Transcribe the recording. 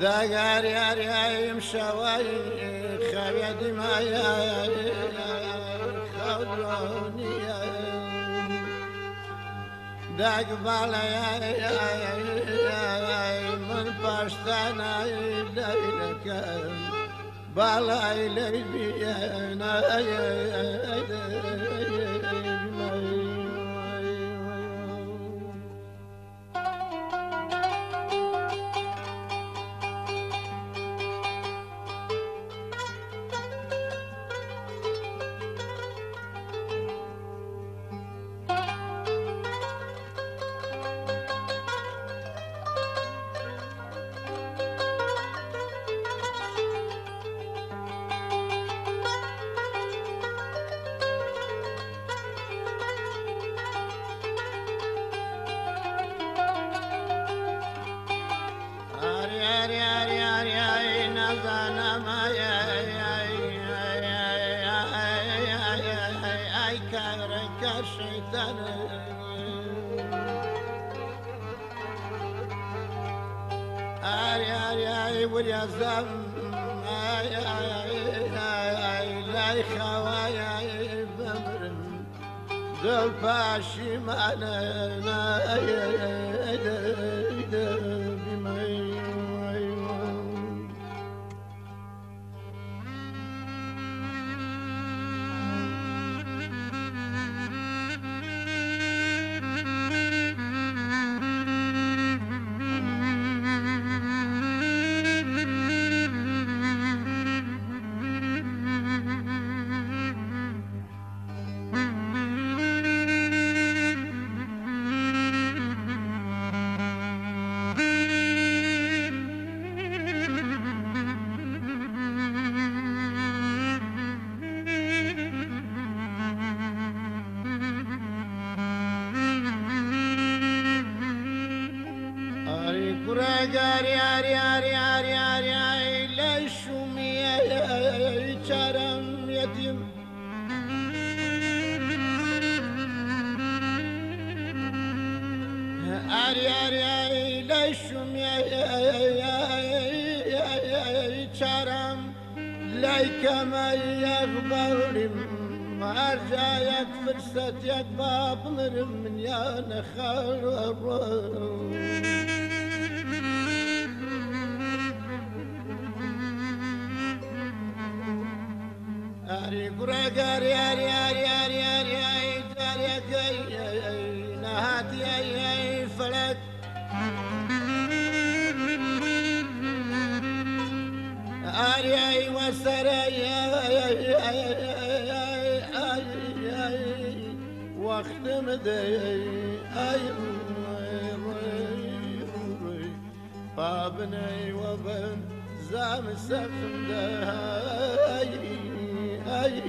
داقار يا مشاوي خبيدي ما يا خضروني داق بالا يا من باشتانا ليلك بالا ليلي انا الشيطان آي ويا زم لا خوايا بمرم دول باشي معنا çarem yedim leşum çarem leykeme yekberim harca yek fırsat yek babınırım min yana khararım Ari kuragar yar nahat ya falak Ari wasara ya وقتم ده ay babney وبن زام سفن ده ay